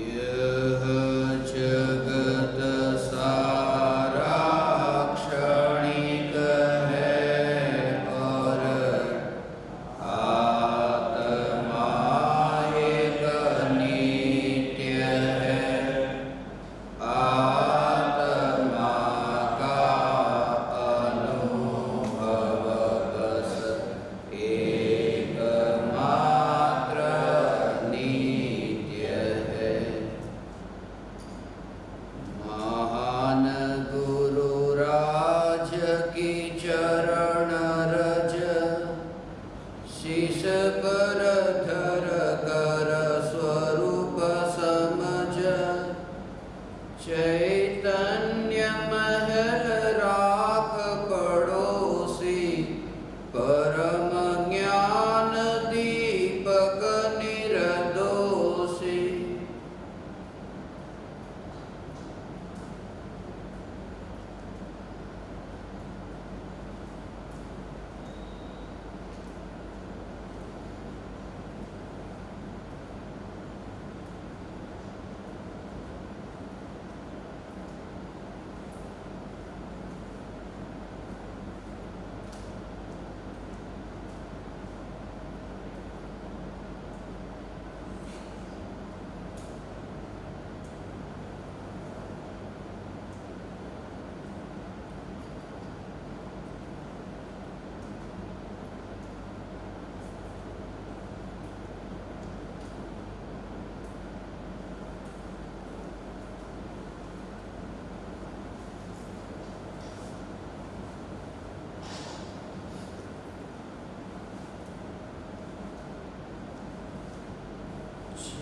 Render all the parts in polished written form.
यह जगत सारा क्षणिक है और आत्मा एक नित्य है। आत्मा का अनुभव बस एकमात्र नित्य है। महान गुरुराज की चरण रज शीश पर धर कर स्वरूप समझ। चैतन्य महल राख पड़ोसी परम ज्ञान दीपक निर्दोषी।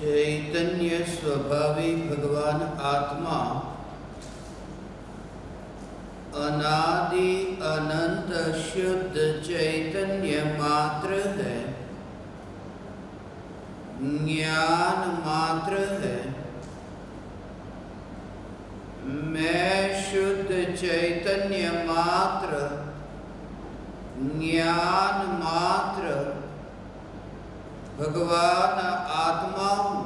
चैतन्य स्वभावी भगवान आत्मा अनादि अनंत शुद्ध चैतन्य मात्र है, ज्ञान मात्र है। मैं शुद्ध चैतन्य मात्र, ज्ञान मात्र भगवान आत्मा हूँ।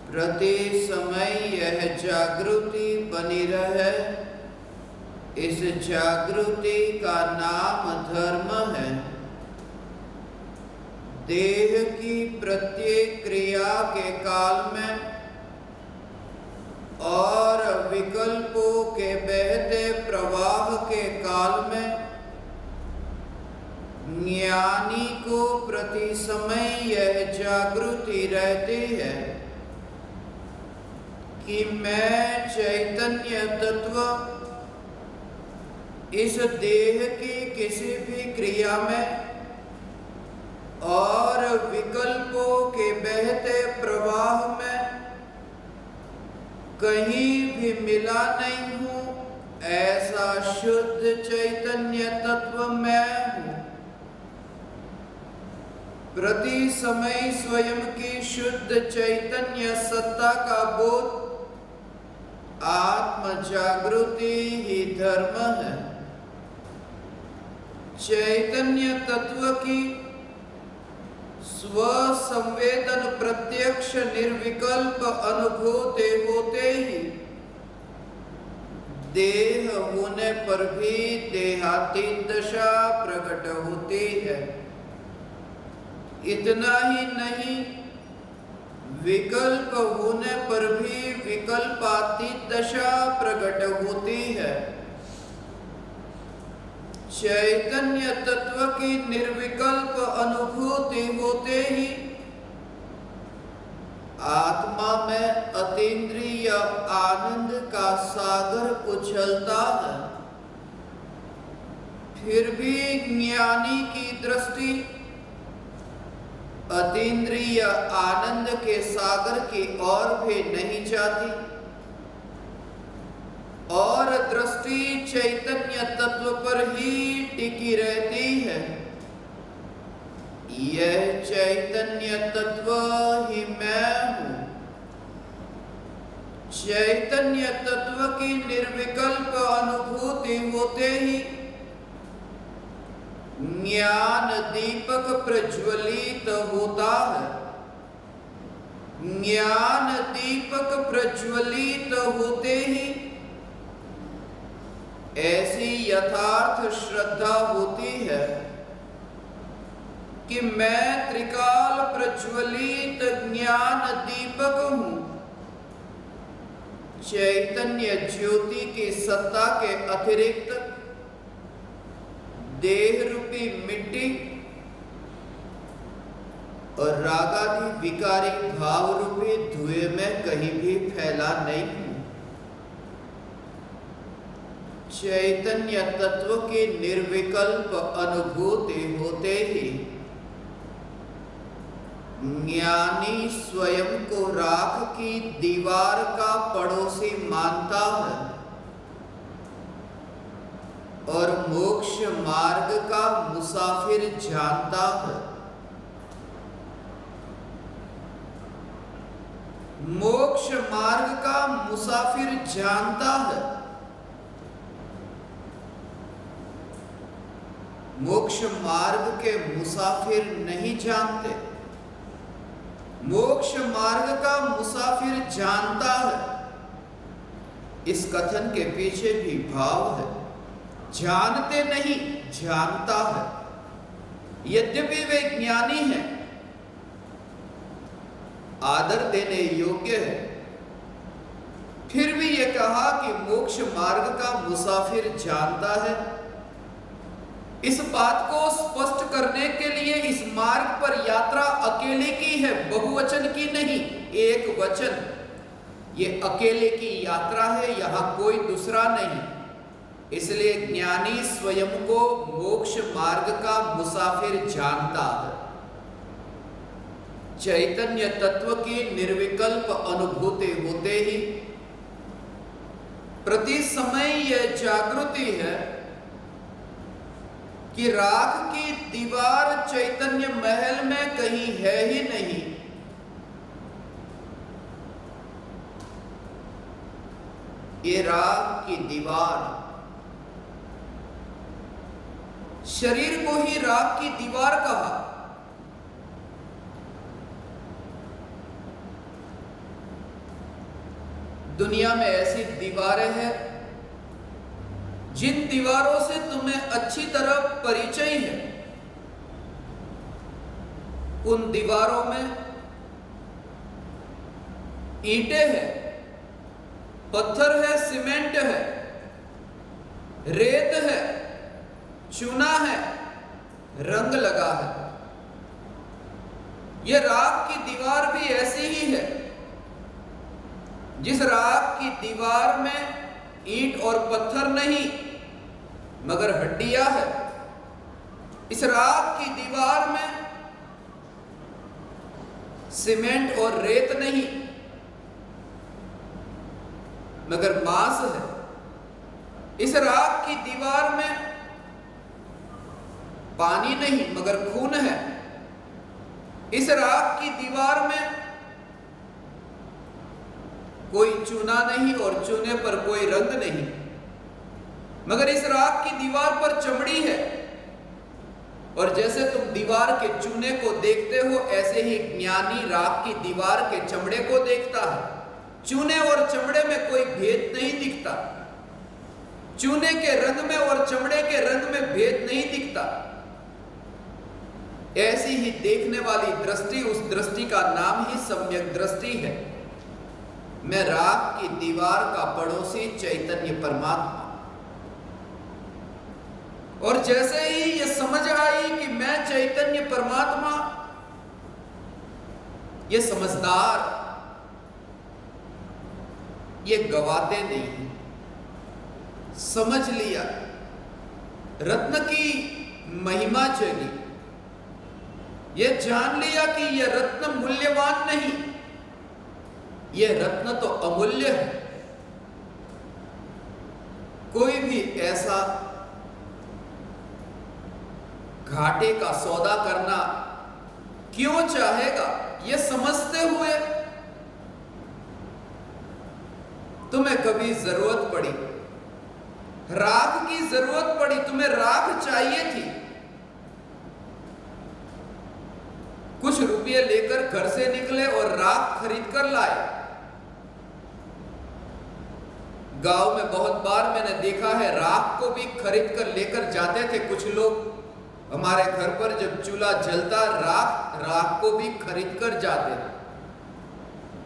प्रति समय यह जागृति बनी रहे, इस जागृति का नाम धर्म है। देह की प्रत्येक क्रिया के काल में और विकल्पों के बहते प्रवाह के काल में ज्ञानी को प्रति समय यह जागृति रहती है कि मैं चैतन्य तत्व इस देह की किसी भी क्रिया में और विकल्पों के बहते प्रवाह में कहीं भी मिला नहीं हूँ। ऐसा शुद्ध चैतन्य तत्व मैं हूँ। प्रति समय स्वयं की शुद्ध चैतन्य सत्ता का बोध आत्म जागृति ही धर्म है। चैतन्य तत्व की स्व संवेदन प्रत्यक्ष निर्विकल्प अनुभूति होते ही देह होने पर भी देहातीत दशा प्रकट होती है। इतना ही नहीं, विकल्प होने पर भी विकल्पातीत दशा प्रकट होती है। चैतन्य तत्व की निर्विकल्प अनुभूति होते ही आत्मा में अतीन्द्रिय आनंद का सागर उछलता है। फिर भी ज्ञानी की दृष्टि अतीन्द्रिय आनंद के सागर की ओर भी नहीं जाती और दृष्टि चैतन्य तत्व पर ही टिकी रहती है। यह चैतन्य तत्व ही मैं हूँ। चैतन्य तत्व की निर्विकल्प अनुभूति होते ही ज्ञान दीपक प्रज्वलित होता है। ज्ञान दीपक प्रज्वलित होते ही ऐसी यथार्थ श्रद्धा होती है कि मैं त्रिकाल प्रज्वलित ज्ञान दीपक हूं, चैतन्य ज्योति की सत्ता के अतिरिक्त देह रूपी मिट्टी और रागादि विकारी भाव रूपी धुएं में कहीं भी फैला नहीं हूं। चैतन्य तत्व की निर्विकल्प अनुभूति होते ही ज्ञानी स्वयं को राख की दीवार का पड़ोसी मानता है और मोक्ष मार्ग का मुसाफिर जानता है। मोक्ष मार्ग का मुसाफिर जानता है। मोक्ष मार्ग के मुसाफिर नहीं जानते। मोक्ष मार्ग का मुसाफिर जानता है। इस कथन के पीछे भी भाव है, जानते नहीं, जानता है। यद्यपि वे ज्ञानी हैं, आदर देने योग्य है, फिर भी ये कहा कि मोक्ष मार्ग का मुसाफिर जानता है। इस बात को स्पष्ट करने के लिए इस मार्ग पर यात्रा अकेले की है, बहुवचन की नहीं, एक वचन। ये अकेले की यात्रा है, यहां कोई दूसरा नहीं। इसलिए ज्ञानी स्वयं को मोक्ष मार्ग का मुसाफिर जानता है। चैतन्य तत्व की निर्विकल्प अनुभूति होते ही प्रति समय यह जागृति है कि राख की दीवार चैतन्य महल में कहीं है ही नहीं। ये राख की दीवार, शरीर को ही राख की दीवार कहा। दुनिया में ऐसी दीवारें हैं जिन दीवारों से तुम्हें अच्छी तरह परिचय है। उन दीवारों में ईंटें हैं, पत्थर है, सीमेंट है, रेत है, चूना है, रंग लगा है। यह राख की दीवार भी ऐसी ही है। जिस राख की दीवार में ईंट और पत्थर नहीं मगर हड्डियां है, इस राख की दीवार में सीमेंट और रेत नहीं मगर मांस है। इस राख की दीवार में पानी नहीं मगर खून है। इस राख की दीवार में कोई चूना नहीं और चूने पर कोई रंग नहीं मगर इस राख की दीवार पर चमड़ी है। और जैसे तुम दीवार के चूने को देखते हो, ऐसे ही ज्ञानी राख की दीवार के चमड़े को देखता है। चूने और चमड़े में कोई भेद नहीं दिखता। चूने के रंग में और चमड़े के रंग में भेद नहीं दिखता। ऐसी ही देखने वाली दृष्टि, उस दृष्टि का नाम ही सम्यक दृष्टि है। मैं राख की दीवार का पड़ोसी चैतन्य परमात्मा। और जैसे ही ये समझ आई कि मैं चैतन्य परमात्मा, ये समझदार, ये गवाते नहीं, समझ लिया, रत्न की महिमा जगी। ये जान लिया कि यह रत्न मूल्यवान नहीं, यह रत्न तो अमूल्य है। कोई भी ऐसा घाटे का सौदा करना क्यों चाहेगा? यह समझते हुए तुम्हें कभी जरूरत पड़ी, राख की जरूरत पड़ी, तुम्हें राख चाहिए थी, कुछ रुपये लेकर घर से निकले और और राख खरीद कर लाए। गांव में बहुत बार मैंने देखा है, राख को भी खरीद कर लेकर जाते थे कुछ लोग। हमारे घर पर जब चूल्हा जलता, राख को भी खरीद कर जाते थे,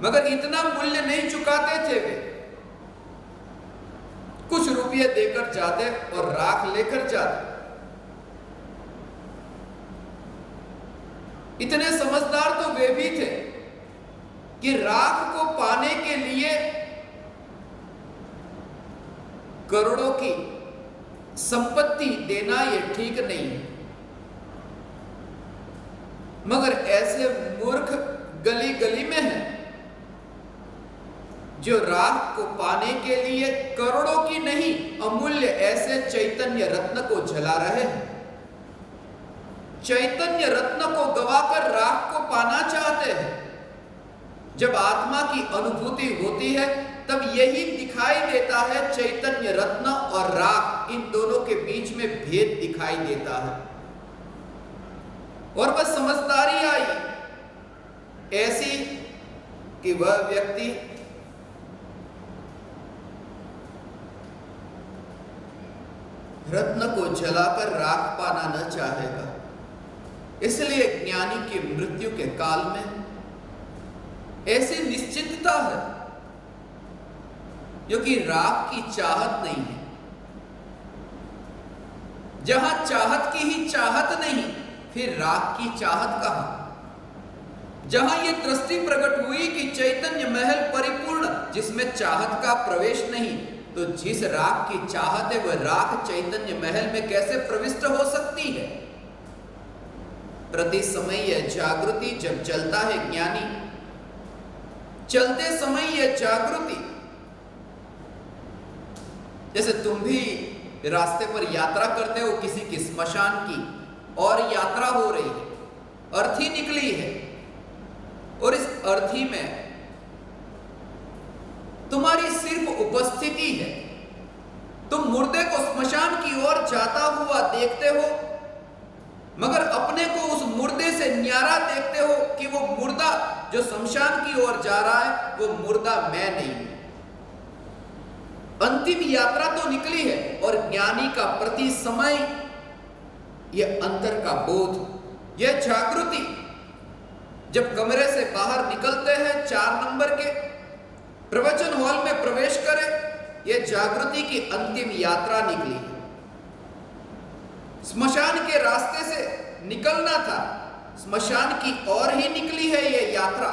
मगर इतना मूल्य नहीं चुकाते थे वे। कुछ रुपये देकर जाते और राख लेकर जाते। इतने समझदार तो वे भी थे कि राख को पाने के लिए करोड़ों की संपत्ति देना यह ठीक नहीं है। मगर ऐसे मूर्ख गली गली में हैं जो राख को पाने के लिए करोड़ों की नहीं, अमूल्य ऐसे चैतन्य रत्न को जला रहे हैं। चैतन्य रत्न को गवाकर राख को पाना चाहते हैं। जब आत्मा की अनुभूति होती है तब यही दिखाई देता है, चैतन्य रत्न और राख, इन दोनों के बीच में भेद दिखाई देता है। और बस समझदारी आई ऐसी कि वह व्यक्ति रत्न को जलाकर राख पाना न चाहेगा। इसलिए ज्ञानी की मृत्यु के काल में ऐसी निश्चितता है, क्योंकि राख की चाहत नहीं है। जहां चाहत की ही चाहत नहीं, फिर राख की चाहत कहां? जहां यह दृष्टि प्रकट हुई कि चैतन्य महल परिपूर्ण, जिसमें चाहत का प्रवेश नहीं, तो जिस राख की चाहत है वह राख चैतन्य महल में कैसे प्रविष्ट हो सकती है? प्रति समय यह जागृति जब चलता है ज्ञानी, चलते समय यह जागृति, जैसे तुम भी रास्ते पर यात्रा करते हो किसी की स्मशान की, और यात्रा हो रही है, अर्थी निकली है, और इस अर्थी में तुम्हारी सिर्फ उपस्थिति है। तुम मुर्दे को स्मशान की ओर जाता हुआ देखते हो, मगर अपने को उस मुर्दे से न्यारा देखते हो कि वो मुर्दा जो शमशान की ओर जा रहा है वो मुर्दा मैं नहीं हूं। अंतिम यात्रा तो निकली है, और ज्ञानी का प्रति समय यह अंतर का बोध, यह जागृति, जब कमरे से बाहर निकलते हैं 4 नंबर के प्रवचन हॉल में प्रवेश करें, यह जागृति की अंतिम यात्रा निकली है। स्मशान के रास्ते से निकलना था, स्मशान की ओर ही निकली है यह यात्रा।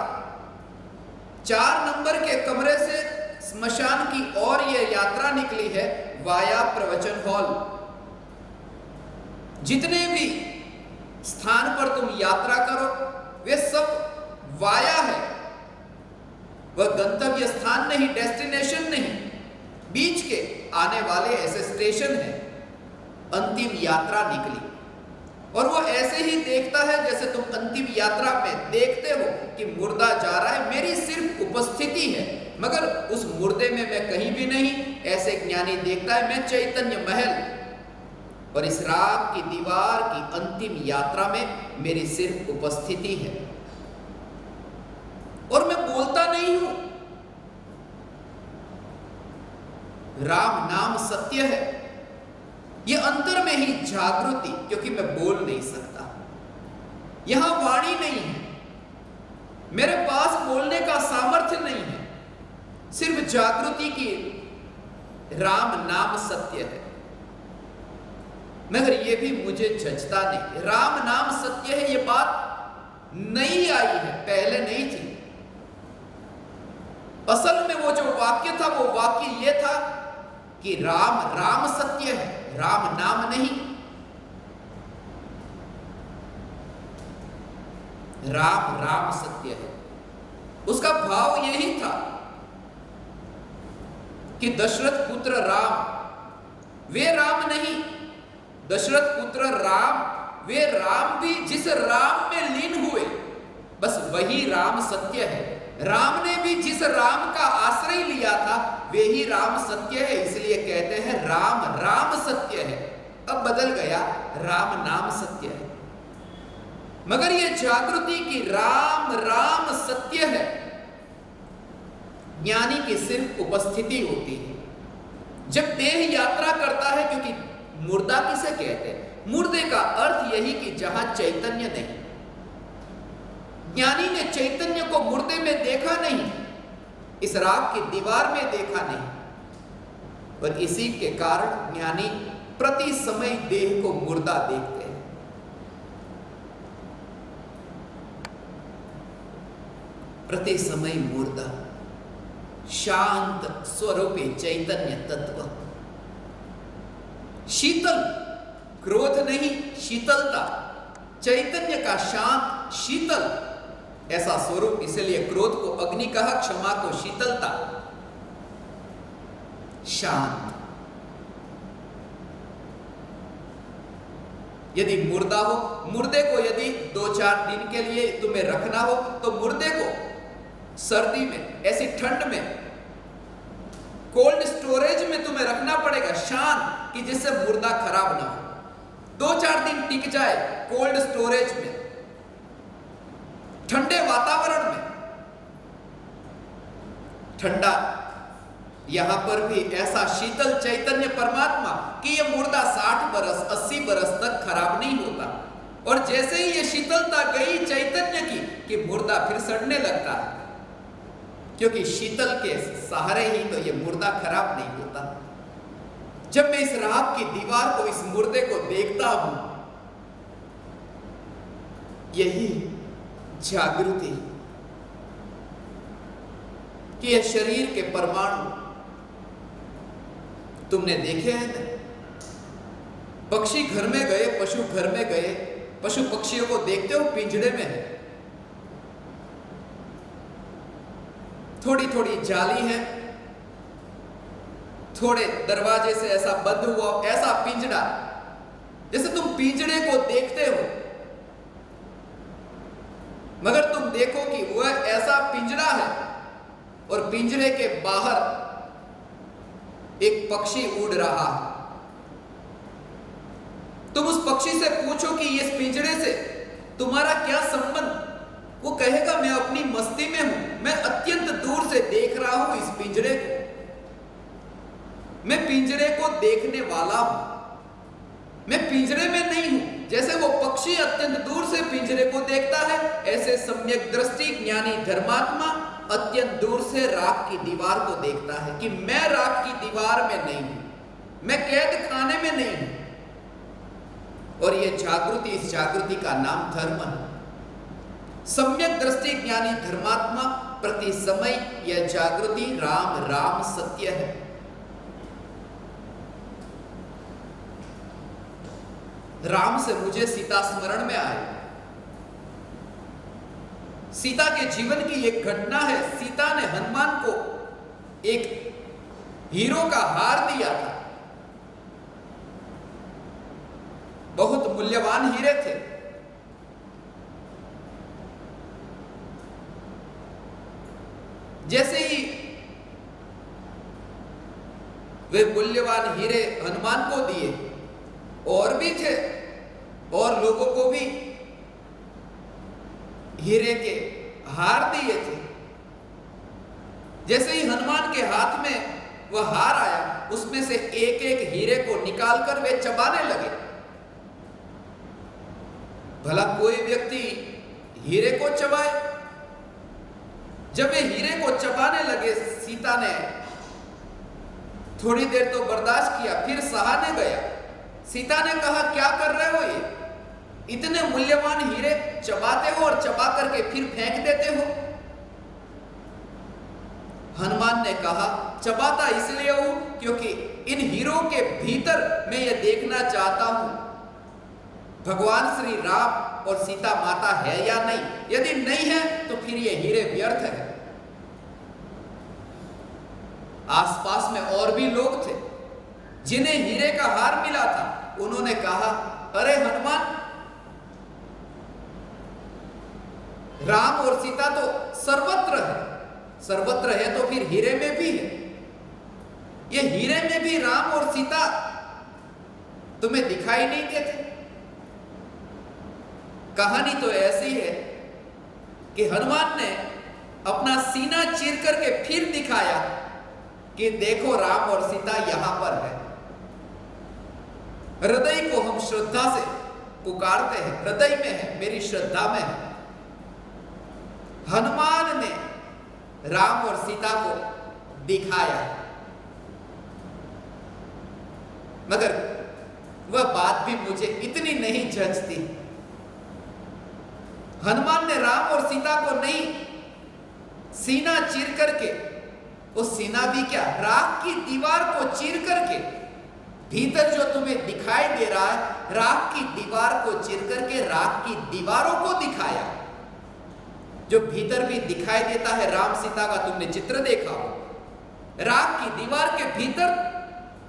4 नंबर के कमरे से स्मशान की ओर यह यात्रा निकली है, वाया प्रवचन हॉल। जितने भी स्थान पर तुम यात्रा करो वे सब वाया है, वह गंतव्य स्थान नहीं, डेस्टिनेशन नहीं, बीच के आने वाले ऐसे स्टेशन है। अंतिम यात्रा निकली, और वो ऐसे ही देखता है जैसे तुम अंतिम यात्रा में देखते हो कि मुर्दा जा रहा है, मेरी सिर्फ उपस्थिति है, मगर उस मुर्दे में मैं कहीं भी नहीं। ऐसे ज्ञानी देखता है मैं चैतन्य महल, और इस राख की दीवार की अंतिम यात्रा में मेरी सिर्फ उपस्थिति है, और मैं बोलता नहीं हूं। राम नाम सत्य है, ये अंतर में ही जागृति, क्योंकि मैं बोल नहीं सकता, यहां वाणी नहीं है, मेरे पास बोलने का सामर्थ्य नहीं है, सिर्फ जागृति की राम नाम सत्य है। मगर ये भी मुझे जचता नहीं, राम नाम सत्य है, ये बात नई आई है, पहले नहीं थी। असल में वो जो वाक्य था वो वाक्य ये था कि राम राम सत्य है, राम नाम नहीं। राम राम सत्य है, उसका भाव यही था कि दशरथ पुत्र राम वे राम नहीं, दशरथ पुत्र राम वे राम भी जिस राम में लीन हुए, बस वही राम सत्य है। राम ने भी जिस राम का आश्रय लिया था वे ही राम सत्य है, इसलिए कहते हैं राम राम सत्य है। अब बदल गया, राम नाम सत्य है। मगर यह जागृति की राम राम सत्य है, ज्ञानी की सिर्फ उपस्थिति होती है जब देह यात्रा करता है। क्योंकि मुर्दा किसे कहते हैं? मुर्दे का अर्थ यही कि जहां चैतन्य नहीं। ज्ञानी ने चैतन्य को मुर्दे में देखा नहीं, इस राग की दीवार में देखा नहीं, और इसी के कारण ज्ञानी प्रति समय देह को मुर्दा देखते हैं। प्रति समय मुर्दा, शांत स्वरूपी चैतन्य तत्व, शीतल, क्रोध नहीं, शीतलता, चैतन्य का शांत शीतल ऐसा स्वरूप। इसलिए क्रोध को अग्नि कहा, क्षमा को शीतलता, शांत। यदि मुर्दा हो, मुर्दे को यदि 2-4 दिन के लिए तुम्हें रखना हो तो मुर्दे को सर्दी में, ऐसी ठंड में, कोल्ड स्टोरेज में तुम्हें रखना पड़ेगा, शांत, कि जिससे मुर्दा खराब ना हो, 2-4 दिन टिक जाए कोल्ड स्टोरेज में, ठंडे वातावरण में। ठंडा यहां पर भी ऐसा शीतल चैतन्य परमात्मा कि यह मुर्दा 60 बरस 80 बरस तक खराब नहीं होता। और जैसे ही ये शीतलता गई चैतन्य की कि मुर्दा फिर सड़ने लगता है, क्योंकि शीतल के सहारे ही तो ये मुर्दा खराब नहीं होता। जब मैं इस राग की दीवार को, इस मुर्दे को देखता हूं, यही जागृति कि यह शरीर के परमाणु तुमने देखे हैं ना? पक्षी घर में गए, पशु घर में गए, पशु पक्षियों को देखते हो पिंजड़े में है, थोड़ी थोड़ी जाली है, थोड़े दरवाजे से ऐसा बंद हुआ, ऐसा पिंजड़ा, जैसे तुम पिंजड़े को देखते हो, मगर तुम देखो कि वह ऐसा पिंजड़ा है और पिंजरे के बाहर एक पक्षी उड़ रहा है। तुम उस पक्षी से पूछो कि इस पिंजरे से तुम्हारा क्या संबंध? वो कहेगा मैं अपनी मस्ती में हूं, मैं अत्यंत दूर से देख रहा हूं इस पिंजरे को, मैं पिंजरे को देखने वाला हूं, मैं पिंजरे में नहीं हूं। जैसे वो पक्षी अत्यंत दूर से पिंजरे को देखता है, ऐसे सम्यक दृष्टि ज्ञानी धर्मात्मा अत्यंत दूर से राग की दीवार को देखता है कि मैं राग की दीवार में नहीं हूं, मैं कैद खाने में नहीं हूं। और यह जागृति, इस जागृति का नाम धर्म है। सम्यक दृष्टि ज्ञानी धर्मात्मा प्रति समय यह जागृति राम राम सत्य है। राम से मुझे सीता स्मरण में आए। सीता के जीवन की एक घटना है। सीता ने हनुमान को एक हीरो का हार दिया था, बहुत मूल्यवान हीरे थे। जैसे ही वे मूल्यवान हीरे हनुमान को दिए, और भी थे, और लोगों को भी हीरे के हार दिए थे। जैसे ही हनुमान के हाथ में वह हार आया, उसमें से एक एक हीरे को निकालकर वे चबाने लगे। भला कोई व्यक्ति हीरे को चबाए? जब वे हीरे को चबाने लगे, सीता ने थोड़ी देर तो बर्दाश्त किया, फिर सहाने गया। सीता ने कहा क्या कर रहे हो? ये इतने मूल्यवान हीरे चबाते हो और चबा करके फिर फेंक देते हो। हनुमान ने कहा चबाता इसलिए हूं क्योंकि इन हीरों के भीतर मैं ये देखना चाहता हूं भगवान श्री राम और सीता माता है या नहीं। यदि नहीं है तो फिर ये हीरे व्यर्थ है। आसपास में और भी लोग थे जिन्हें हीरे का हार मिला था। उन्होंने कहा अरे हनुमान, राम और सीता तो सर्वत्र है, सर्वत्र है तो फिर हीरे में भी है। ये हीरे में भी राम और सीता तुम्हें दिखाई नहीं देते? कहानी तो ऐसी है कि हनुमान ने अपना सीना चीर करके फिर दिखाया कि देखो राम और सीता यहां पर है। हृदय को हम श्रद्धा से पुकारते हैं, हृदय में है, मेरी श्रद्धा में है। हनुमान ने राम और सीता को दिखाया, मगर वह बात भी मुझे इतनी नहीं जचती। हनुमान ने राम और सीता को नहीं, सीना चीर करके, उस सीना भी क्या, राख की दीवार को चीर करके, भीतर जो तुम्हें दिखाई दे रहा है, राख की दीवार को चीर करके राख की दीवारों को दिखाया। जो भीतर भी दिखाई देता है, राम सीता का तुमने चित्र देखा हो, राख की दीवार के भीतर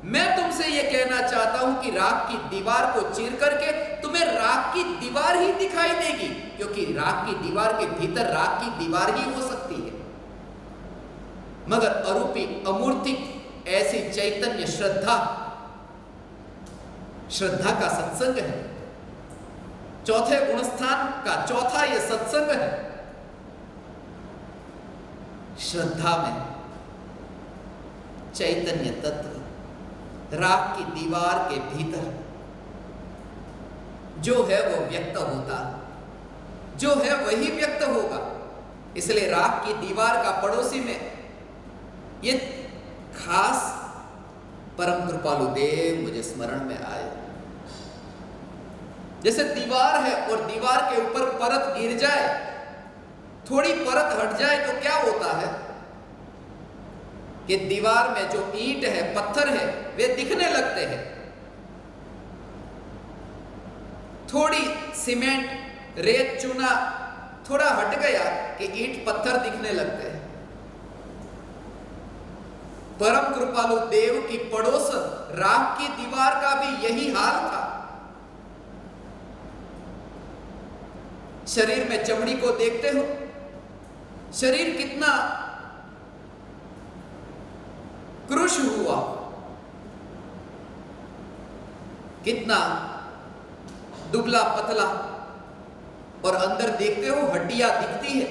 मैं तुमसे यह कहना चाहता हूं कि राख की दीवार को चीर करके तुम्हें राख की दीवार ही दिखाई देगी, क्योंकि राख की दीवार के भीतर राख की दीवार ही हो सकती है। मगर अरूपी अमूर्तिक ऐसी चैतन्य श्रद्धा, श्रद्धा का सत्संग है। चौथे गुणस्थान का चौथा यह सत्संग है। श्रद्धा में चैतन्य तत्व राख की दीवार के भीतर जो है वो व्यक्त होता है, जो है वही व्यक्त होगा। इसलिए राख की दीवार का पड़ोसी में ये खास परम कृपालु देव मुझे स्मरण में आए। जैसे दीवार है और दीवार के ऊपर परत गिर जाए, थोड़ी परत हट जाए तो क्या होता है कि दीवार में जो ईंट है, पत्थर है, वे दिखने लगते हैं। थोड़ी सीमेंट, रेत, चूना थोड़ा हट गया कि ईंट पत्थर दिखने लगते हैं। परम कृपालु देव की पड़ोसन राख की दीवार का भी यही हाल था। शरीर में चमड़ी को देखते हो, शरीर कितना क्रुश हुआ, कितना दुबला पतला, और अंदर देखते हो हड्डियां दिखती है।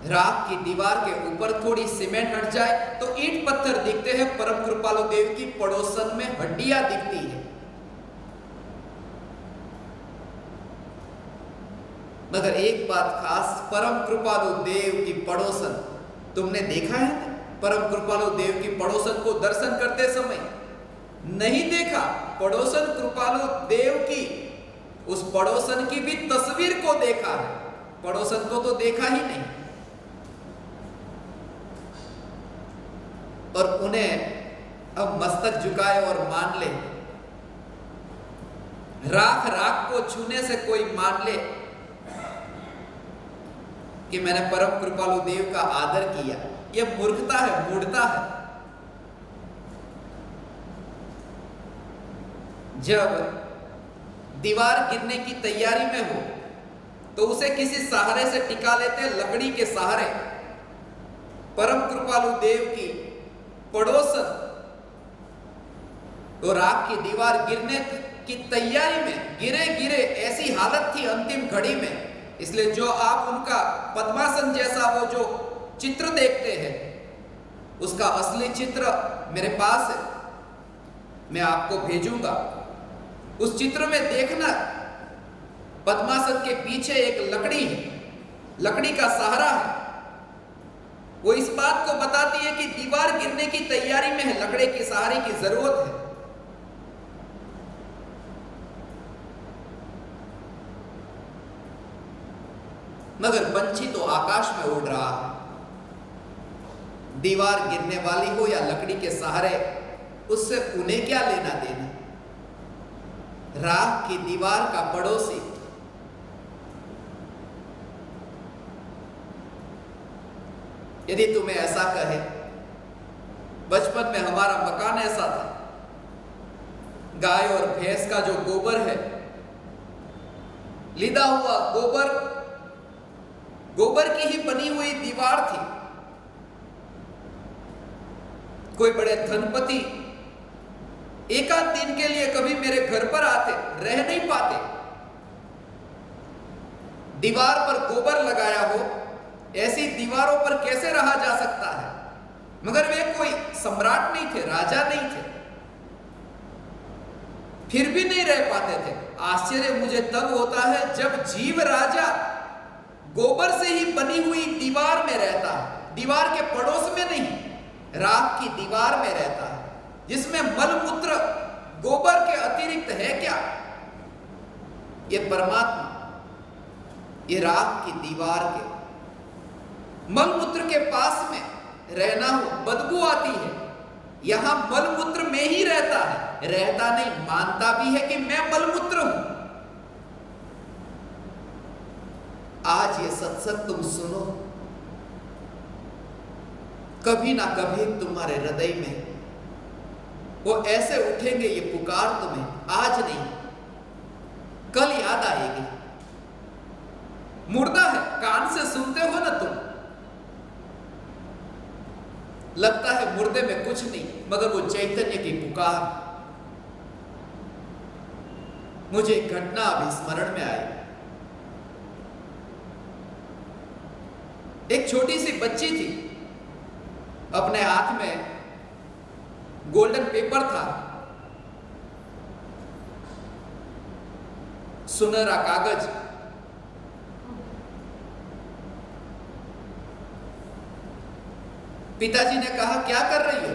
राख की दीवार के ऊपर थोड़ी सीमेंट हट जाए तो ईंट पत्थर दिखते हैं। परम कृपालु देव की पड़ोसन में हड्डियां दिखती है। मगर एक बात खास, परम कृपालु देव की पड़ोसन तुमने देखा है? परम कृपालु देव की पड़ोसन को दर्शन करते समय नहीं देखा। पड़ोसन कृपालु देव की, उस पड़ोसन की भी तस्वीर को देखा है, पड़ोसन को तो देखा ही नहीं। और उन्हें अब मस्तक झुकाए और मान ले, राख राख को छूने से कोई मान ले कि मैंने परम कृपालु देव का आदर किया, यह मूर्खता है, मूढ़ता है। जब दीवार गिरने की तैयारी में हो तो उसे किसी सहारे से टिका लेते हैं, लकड़ी के सहारे। परम कृपालु देव की पड़ोसन तो राख की दीवार गिरने की तैयारी में, गिरे गिरे ऐसी हालत थी अंतिम घड़ी में। इसलिए जो आप उनका पद्मासन जैसा वो जो चित्र देखते हैं, उसका असली चित्र मेरे पास है, मैं आपको भेजूंगा। उस चित्र में देखना, पद्मासन के पीछे एक लकड़ी है, लकड़ी का सहारा है। वो इस बात को बताती है कि दीवार गिरने की तैयारी में है, लकड़ी के सहारे की जरूरत है। मगर पंछी तो आकाश में उड़ रहा है। दीवार गिरने वाली हो या लकड़ी के सहारे, उससे उन्हें क्या लेना देना। राख की दीवार का पड़ोसी यदि तुम्हें ऐसा कहे, बचपन में हमारा मकान ऐसा था, गाय और भैंस का जो गोबर है, लिदा हुआ गोबर, गोबर की ही बनी हुई दीवार थी। कोई बड़े धनपति एक आध दिन के लिए कभी मेरे घर पर आते, रह नहीं पाते। दीवार पर गोबर लगाया हो, ऐसी दीवारों पर कैसे रहा जा सकता है? मगर वे कोई सम्राट नहीं थे, राजा नहीं थे, फिर भी नहीं रह पाते थे। आश्चर्य मुझे तब होता है जब जीव राजा गोबर से ही बनी हुई दीवार में रहता है, दीवार के पड़ोस में नहीं, राख की दीवार में रहता है, जिसमें मलमूत्र गोबर के अतिरिक्त है क्या? ये परमात्मा, ये राख की दीवार के मलमूत्र के पास में रहना हो, बदबू आती है। यहां मलमूत्र में ही रहता है, रहता नहीं, मानता भी है कि मैं मलमूत्र हूं। आज ये सत्संग तुम सुनो, कभी ना कभी तुम्हारे हृदय में वो ऐसे उठेंगे, ये पुकार तुम्हें आज नहीं कल याद आएगी। मुर्दा है, कान से सुनते हो ना तुम, लगता है मुर्दे में कुछ नहीं, मगर वो चैतन्य की पुकार। मुझे एक घटना अभी स्मरण में आई। एक छोटी सी बच्ची थी, अपने हाथ में गोल्डन पेपर था, सुनहरा कागज। पिताजी ने कहा क्या कर रही हो?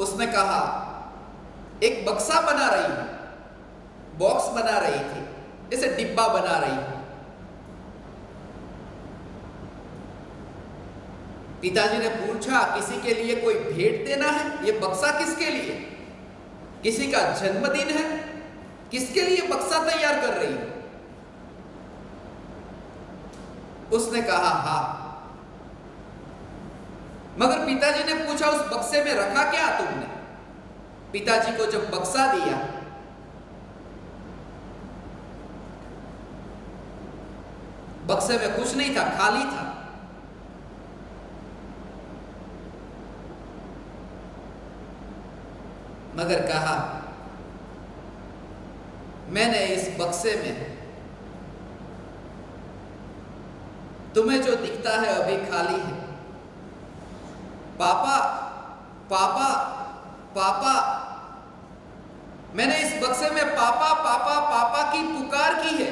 उसने कहा एक बक्सा बना रही हूं, बॉक्स बना रही थी, इसे डिब्बा बना रही हूं। पिताजी ने पूछा किसी के लिए कोई भेंट देना है? ये बक्सा किसके लिए? किसी का जन्मदिन है? किसके लिए बक्सा तैयार कर रही है? उसने कहा हां। मगर पिताजी ने पूछा उस बक्से में रखा क्या तुमने? पिताजी को जब बक्सा दिया, बक्से में कुछ नहीं था, खाली था। मगर कहा मैंने इस बक्से में तुम्हें जो दिखता है अभी खाली है। पापा पापा पापा, मैंने इस बक्से में पापा पापा पापा की पुकार की है,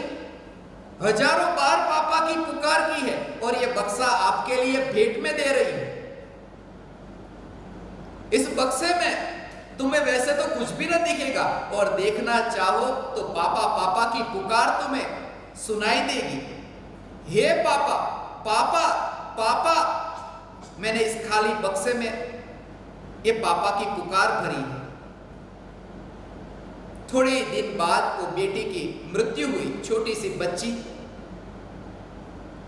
हजारों बार पापा की पुकार की है, और यह बक्सा आपके लिए भेंट में दे रही हूं। इस बक्से में तुम्हें वैसे तो कुछ भी न दिखेगा, और देखना चाहो तो पापा पापा की पुकार तुम्हें सुनाई देगी। हे पापा पापा पापा, मैंने इस खाली बक्से में ये पापा की पुकार भरी है। थोड़े दिन बाद वो बेटी की मृत्यु हुई। छोटी सी बच्ची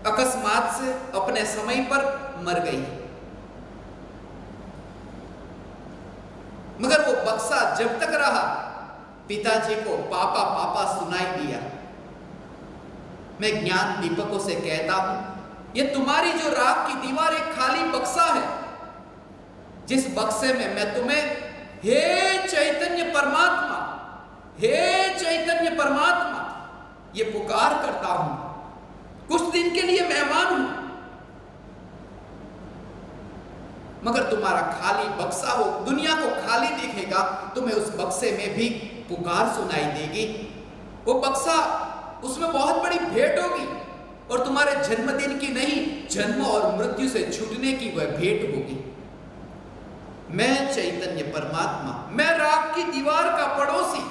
अकस्मात से अपने समय पर मर गई। मगर वो बक्सा जब तक रहा, पिताजी को पापा पापा सुनाई दिया। मैं ज्ञान दीपकों से कहता हूं, ये तुम्हारी जो राख की दीवार एक खाली बक्सा है, जिस बक्से में मैं तुम्हें हे चैतन्य परमात्मा, हे चैतन्य परमात्मा ये पुकार करता हूं। कुछ दिन के लिए मेहमान हूं, मगर तुम्हारा खाली बक्सा हो, दुनिया को खाली दिखेगा, तुम्हें उस बक्से में भी पुकार सुनाई देगी। वो बक्सा, उसमें बहुत बड़ी भेंट होगी, और तुम्हारे जन्मदिन की नहीं, जन्म और मृत्यु से छूटने की वह भेंट होगी। मैं चैतन्य परमात्मा, मैं राख की दीवार का पड़ोसी,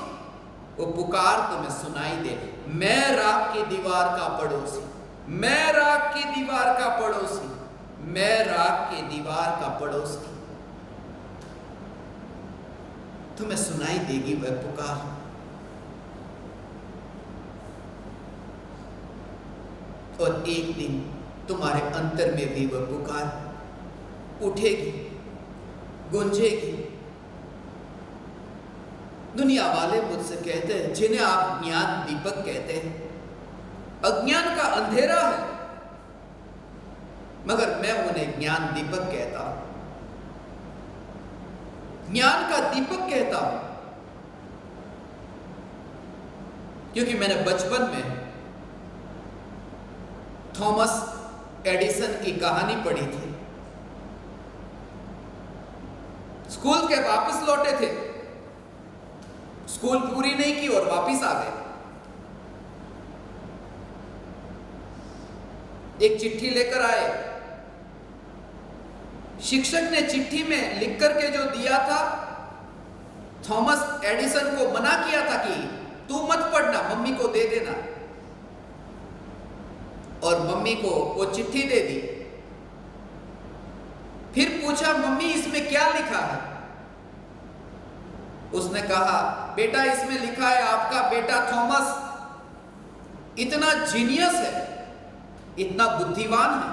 वो पुकार तुम्हें सुनाई दे। मैं राख की दीवार का पड़ोसी, मैं राख की दीवार का पड़ोसी, मैं राख की दीवार का पड़ोसी, तुम्हें सुनाई देगी वह पुकार। और एक दिन तुम्हारे अंतर में भी वह पुकार उठेगी, गूंजेगी। दुनिया वाले मुझसे कहते हैं, जिन्हें आप ज्ञान दीपक कहते हैं, अज्ञान का अंधेरा है, मगर मैं उन्हें ज्ञान दीपक कहता हूं, ज्ञान का दीपक कहता हूं। क्योंकि मैंने बचपन में थॉमस एडिसन की कहानी पढ़ी थी। स्कूल के वापस लौटे थे, स्कूल पूरी नहीं की और वापस आ गए। एक चिट्ठी लेकर आए। शिक्षक ने चिट्ठी में लिख करके जो दिया था, थॉमस एडिसन को मना किया था कि तू मत पढ़ना, मम्मी को दे देना, और मम्मी को वो चिट्ठी दे दी। फिर पूछा, मम्मी इसमें क्या लिखा है? उसने कहा, बेटा इसमें लिखा है आपका बेटा थॉमस इतना जीनियस है, इतना बुद्धिमान है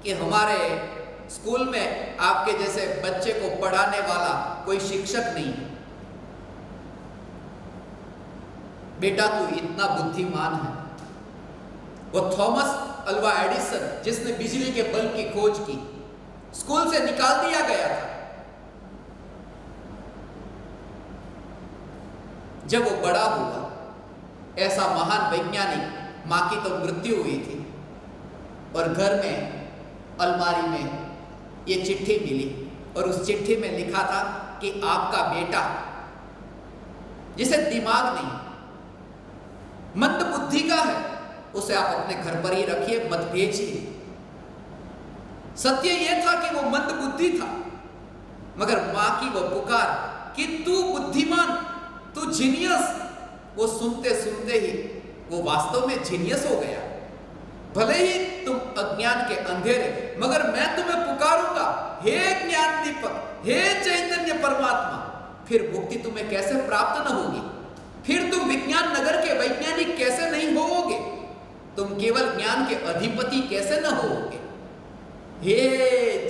कि हमारे स्कूल में आपके जैसे बच्चे को पढ़ाने वाला कोई शिक्षक नहीं है। बेटा तू इतना बुद्धिमान है। वो थॉमस अल्वा एडिसन जिसने बिजली के बल्ब की खोज की, स्कूल से निकाल दिया गया था। जब वो बड़ा हुआ, ऐसा महान वैज्ञानिक, मां की तो मृत्यु हुई थी और घर में अलमारी में ये चिट्ठी मिली और उस चिट्ठी में लिखा था कि आपका बेटा जिसे दिमाग नहीं, मंद बुद्धि का है, उसे आप अपने घर पर ही रखिए, मत भेजिए। सत्य यह था कि वो मंद बुद्धि था, मगर मां की वो पुकार कि तू बुद्धिमान, तू जीनियस, वो सुनते सुनते ही वो वास्तव में जीनियस हो गया। भले ही तुम अज्ञान के अंधेरे, मगर मैं तुम्हें पुकारूंगा, हे ज्ञान दीपक, हे चैतन्य परमात्मा। फिर मुक्ति तुम्हें कैसे प्राप्त न होगी? फिर तुम विज्ञान नगर के वैज्ञानिक कैसे नहीं होोगे? तुम केवल ज्ञान के अधिपति कैसे न होोगे? हे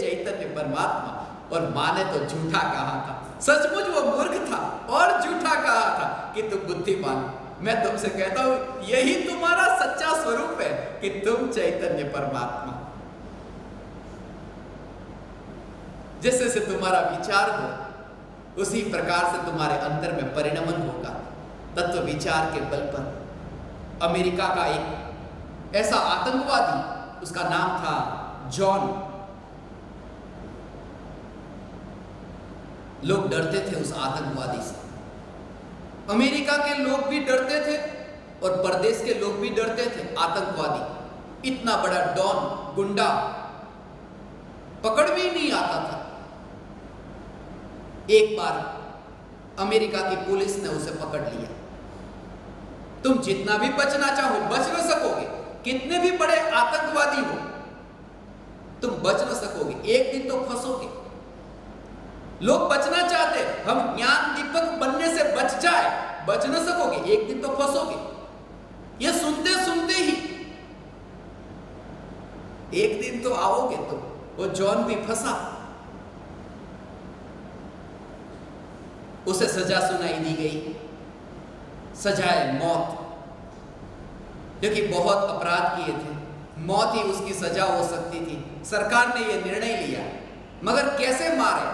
चैतन्य परमात्मा। और मां ने तो झूठा कहा था, सचमुच वो मूर्ख था और झूठा कहा था कि तुम बुद्धिमान। मैं तुमसे कहता हूं, यही तुम्हारा सच्चा स्वरूप है कि तुम चैतन्य परमात्मा। जैसे से तुम्हारा विचार हो, उसी प्रकार से तुम्हारे अंदर में परिणमन होगा। तत्व विचार के बल पर अमेरिका का एक ऐसा आतंकवादी, उसका नाम था जॉन, लोग डरते थे उस आतंकवादी से। अमेरिका के लोग भी डरते थे और परदेश के लोग भी डरते थे। आतंकवादी, इतना बड़ा डॉन, गुंडा, पकड़ भी नहीं आता था। एक बार अमेरिका की पुलिस ने उसे पकड़ लिया। तुम जितना भी बचना चाहो बच न सकोगे, कितने भी बड़े आतंकवादी हो तुम बच न सकोगे, एक दिन तो फंसोगे। लोग बचना चाहते, हम ज्ञान दीपक बनने से बच जाए, बच न सकोगे, एक दिन तो फंसोगे। ये सुनते सुनते ही एक दिन तो आओगे तुम। वो जॉन भी फंसा, उसे सजा सुनाई दी गई, सजाए मौत, क्योंकि बहुत अपराध किए थे, मौत ही उसकी सजा हो सकती थी। सरकार ने यह निर्णय लिया, मगर कैसे मारे?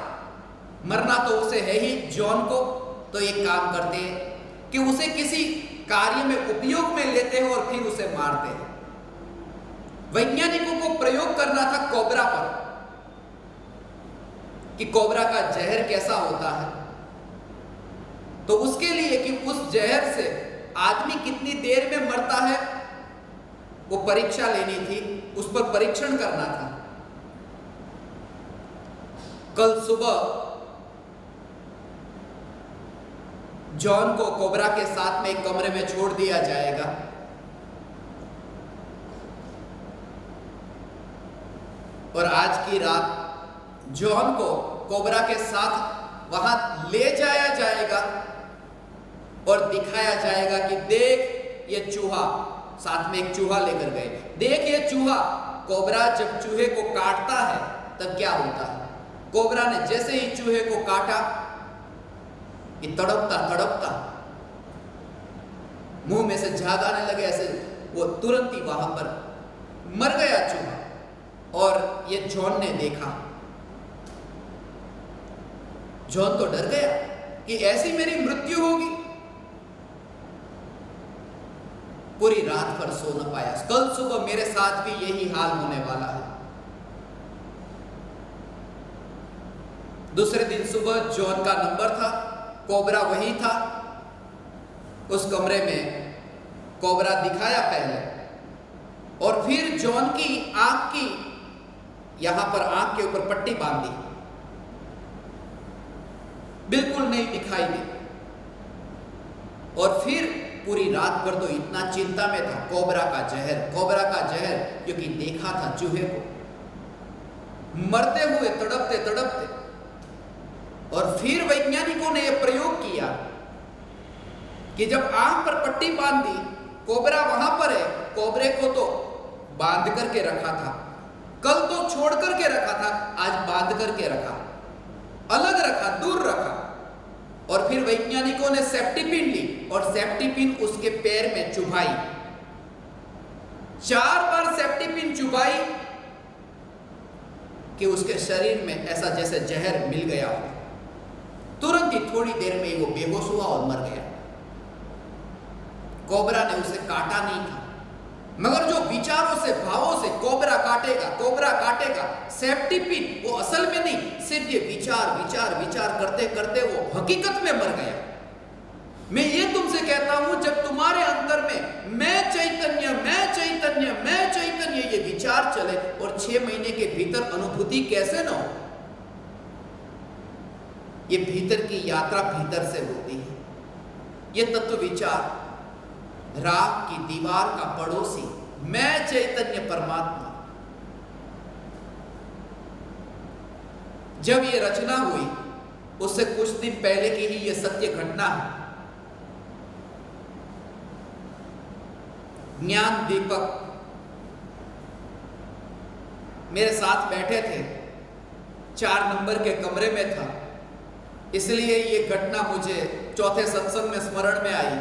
मरना तो उसे है ही, जॉन को। तो एक काम करते हैं कि उसे किसी कार्य में उपयोग में लेते हैं और फिर उसे मारते हैं। वैज्ञानिकों को प्रयोग करना था कोबरा पर, कि कोबरा का जहर कैसा होता है। तो उसके लिए कि उस जहर से आदमी कितनी देर में मरता है, वो परीक्षा लेनी थी, उस पर परीक्षण करना था। कल सुबह जॉन को कोबरा के साथ में एक कमरे में छोड़ दिया जाएगा। और आज की रात जॉन को कोबरा के साथ वहां ले जाया जाएगा और दिखाया जाएगा कि देख ये चूहा, साथ में एक चूहा लेकर गए, देख ये चूहा। कोबरा जब चूहे को काटता है तब क्या होता है? कोबरा ने जैसे ही चूहे को काटा, ये तड़पता तड़पता मुंह में से झाग आने लगे, ऐसे वो तुरंत ही वहां पर मर गया चूहा। और ये जॉन ने देखा, जॉन तो डर गया कि ऐसी मेरी मृत्यु होगी। पूरी रात भर सो न पाया। कल सुबह मेरे साथ भी यही हाल होने वाला है। दूसरे दिन सुबह जॉन का नंबर था, कोबरा वही था। उस कमरे में कोबरा दिखाया पहले, और फिर जॉन की आंख की यहां पर आंख के ऊपर पट्टी बांधी, बिल्कुल नहीं दिखाई दी। और फिर पूरी रात भर तो इतना चिंता में था, कोबरा का जहर, क्योंकि देखा था चूहे को मरते हुए तड़पते तड़पते। और फिर वैज्ञानिकों ने यह प्रयोग किया कि जब आंख पर पट्टी बांध दी, कोबरा वहां पर है, कोबरे को तो बांध करके रखा था, कल तो छोड़ करके रखा था, आज बांध करके रखा, अलग रखा, दूर रखा। और फिर वैज्ञानिकों ने सेफ्टी पिन ली और सेफ्टी पिन उसके पैर में चुभाई। 4 बार सेफ्टी पिन चुभाई कि उसके शरीर में ऐसा जैसे जहर मिल गया हो। तुरंत ही थोड़ी देर में ही वो बेहोश हुआ और मर गया। कोबरा ने उसे काटा नहीं था, मगर जो विचारों से, भावों से कोबरा काटेगा, सेफ्टी पिन वो असल में नहीं, सिर्फ ये विचार करते करते वो हकीकत में मर गया। मैं ये तुमसे कहता हूं, जब तुम्हारे अंदर में मैं चैतन्य ये विचार चले और 6 महीने के भीतर अनुभूति कैसे न हो। ये भीतर की यात्रा भीतर से होती है। ये तत्व विचार, राग की दीवार का पड़ोसी मैं चैतन्य परमात्मा, जब ये रचना हुई उससे कुछ दिन पहले की ही ये सत्य घटना है। ज्ञान दीपक मेरे साथ बैठे थे, 4 नंबर के कमरे में था, इसलिए ये घटना मुझे चौथे सत्संग में स्मरण में आई,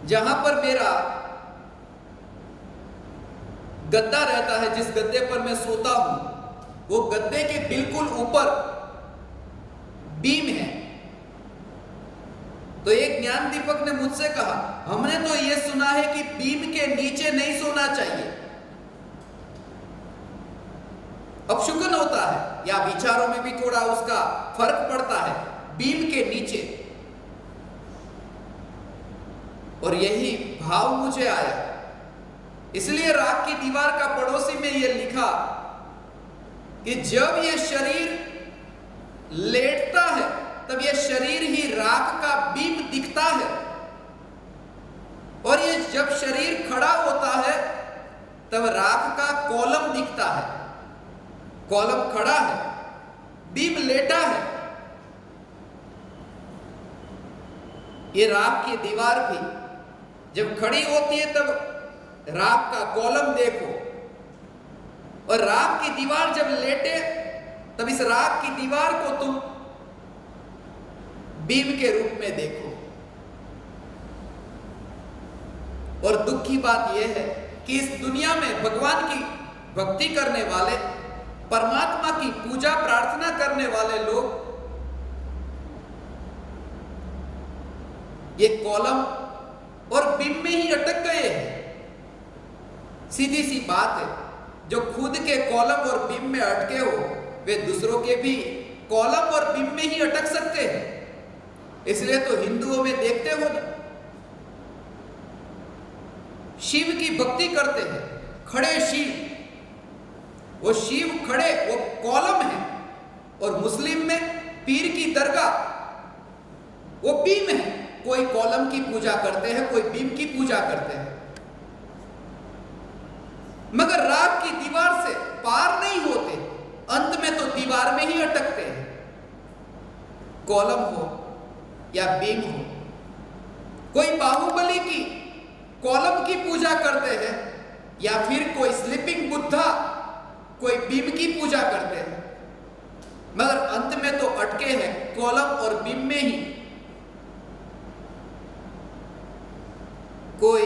जहां पर मेरा गद्दा रहता है। जिस गद्दे पर मैं सोता हूं, वो गद्दे के बिल्कुल ऊपर बीम है। तो एक ज्ञान दीपक ने मुझसे कहा, हमने तो ये सुना है कि बीम के नीचे नहीं सोना चाहिए। अपशुकन होता है या विचारों में भी थोड़ा उसका फर्क पड़ता है, बीम के नीचे। और यही भाव मुझे आया, इसलिए राग की दीवार का पड़ोसी में यह लिखा कि जब यह शरीर लेटता है तब यह शरीर ही राग का बीम दिखता है, और ये जब शरीर खड़ा होता है तब राग का कॉलम दिखता है। कॉलम खड़ा है, बीम लेटा है। ये राग की दीवार भी जब खड़ी होती है तब राग का कॉलम देखो, और राग की दीवार जब लेटे तब इस राग की दीवार को तुम बीम के रूप में देखो। और दुख की बात यह है कि इस दुनिया में भगवान की भक्ति करने वाले, परमात्मा की पूजा प्रार्थना करने वाले लोग ये कॉलम और बीम में ही अटक गए हैं। सीधी सी बात है, जो खुद के कॉलम और बीम में अटके हो वे दूसरों के भी कॉलम और बीम में ही अटक सकते हैं। इसलिए तो हिंदुओं में देखते हो ना, शिव की भक्ति करते हैं, खड़े शिव, वो शिव खड़े, वो कॉलम है। और मुस्लिम में पीर की दरगाह वो बीम है। कोई कॉलम की पूजा करते हैं, कोई बीम की पूजा करते हैं, मगर राग की दीवार से पार नहीं होते, अंत में तो दीवार में ही अटकते हैं। कॉलम हो या बीम हो, कोई बाहुबली की कॉलम की पूजा करते हैं, या फिर कोई स्लीपिंग बुद्धा कोई बीम की पूजा करते हैं, मगर अंत में तो अटके हैं कॉलम और बीम में ही। कोई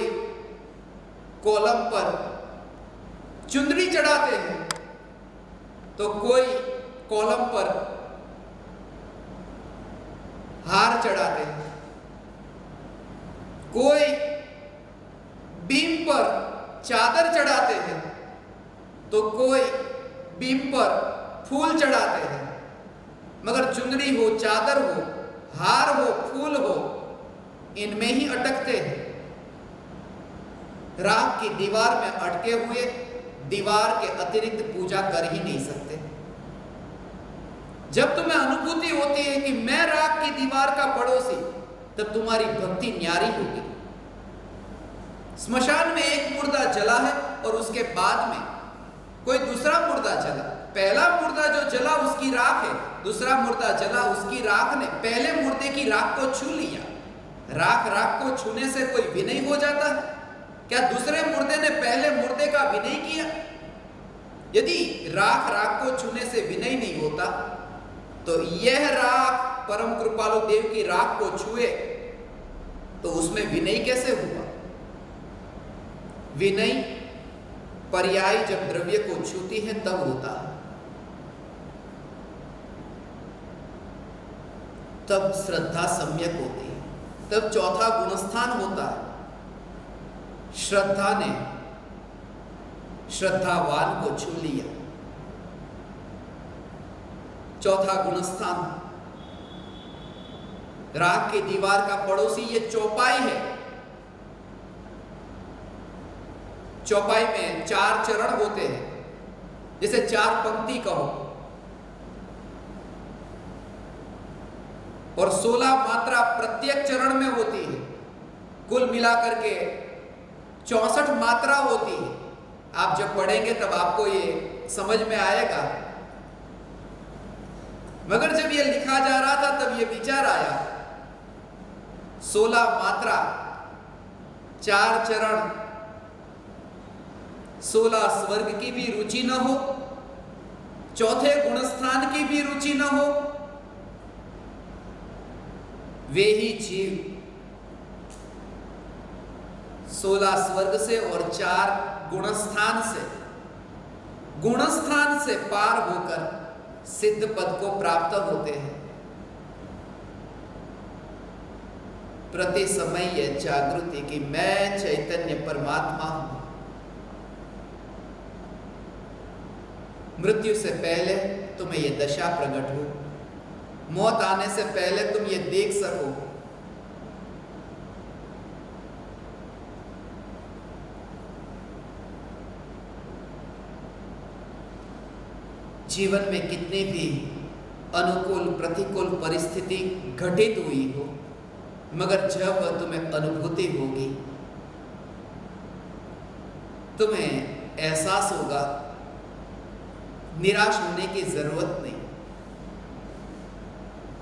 कॉलम पर चुंदड़ी चढ़ाते हैं तो कोई कॉलम पर हार चढ़ाते हैं। कोई बीम पर चादर चढ़ाते हैं तो कोई बीम पर फूल चढ़ाते हैं, मगर चुनरी हो, चादर हो, हार हो, फूल हो, इनमें ही अटकते हैं। राख की दीवार में अटके हुए दीवार के अतिरिक्त पूजा कर ही नहीं सकते। जब तुम्हें अनुभूति होती है कि मैं राख की दीवार का पड़ोसी, तब तुम्हारी भक्ति न्यारी होगी। स्मशान में एक मुर्दा जला है और उसके बाद में कोई दूसरा मुर्दा जला। पहला मुर्दा जो जला उसकी राख है, दूसरा मुर्दा जला उसकी राख ने पहले मुर्दे की राख को छू लिया। राख को छूने से कोई विनय हो जाता है क्या? दूसरे मुर्दे ने पहले मुर्दे का विनय किया? यदि राख को छूने से विनय नहीं होता तो यह राख परम कृपालु देव की राख को छुए तो उसमें विनय कैसे हुआ? विनय पर्याय जब द्रव्य को छूती है तब होता है, तब श्रद्धा सम्यक होती है, तब चौथा गुणस्थान होता है। श्रद्धा ने श्रद्धावान को छू लिया। चौथा गुणस्थान राख की दीवार का पड़ोसी ये चौपाई है। चौपाई में 4 चरण होते हैं, जैसे 4 पंक्ति कहो, और 16 मात्रा प्रत्येक चरण में होती है। कुल मिलाकर के 64 मात्रा होती है। आप जब पढ़ेंगे तब आपको ये समझ में आएगा। मगर जब ये लिखा जा रहा था तब ये विचार आया, 16 मात्रा, 4 चरण, 16 स्वर्ग की भी रुचि न हो, चौथे गुणस्थान की भी रुचि न हो, वे ही जीव 16 स्वर्ग से और 4 गुणस्थान से पार होकर सिद्ध पद को प्राप्त होते हैं। प्रति समय यह जागृति कि मैं चैतन्य परमात्मा हूं। मृत्यु से पहले तुम्हें यह दशा प्रकट हो, मौत आने से पहले तुम ये देख सको। जीवन में कितनी भी अनुकूल प्रतिकूल परिस्थिति घटित हुई हो, मगर जब तुम्हें अनुभूति होगी, तुम्हें एहसास होगा, निराश होने की जरूरत नहीं।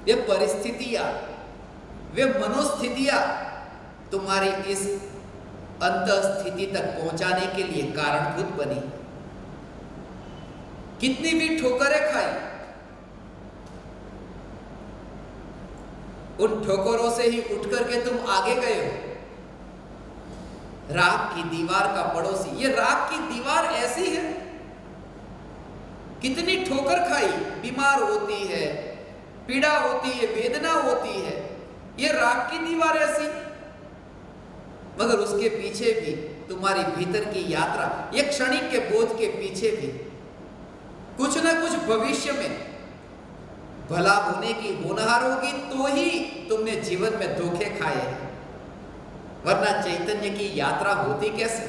ये परिस्थितियां, वे मनोस्थितियां तुम्हारी इस अंतस्थिति तक पहुंचाने के लिए कारणभूत बनी। कितनी भी ठोकरें खाई, उन ठोकरों से ही उठ करके तुम आगे गए हो। राख की दीवार का पड़ोसी, ये राख की दीवार ऐसी है, कितनी ठोकर खाई, बीमार होती है, पीड़ा होती है, वेदना होती है, ये राख की दीवार ऐसी। मगर उसके पीछे भी तुम्हारी भीतर की यात्रा, ये क्षणिक के बोध के पीछे भी कुछ ना कुछ भविष्य में भला होने की होनहार होगी, तो ही तुमने जीवन में धोखे खाए हैं, वरना चैतन्य की यात्रा होती कैसे।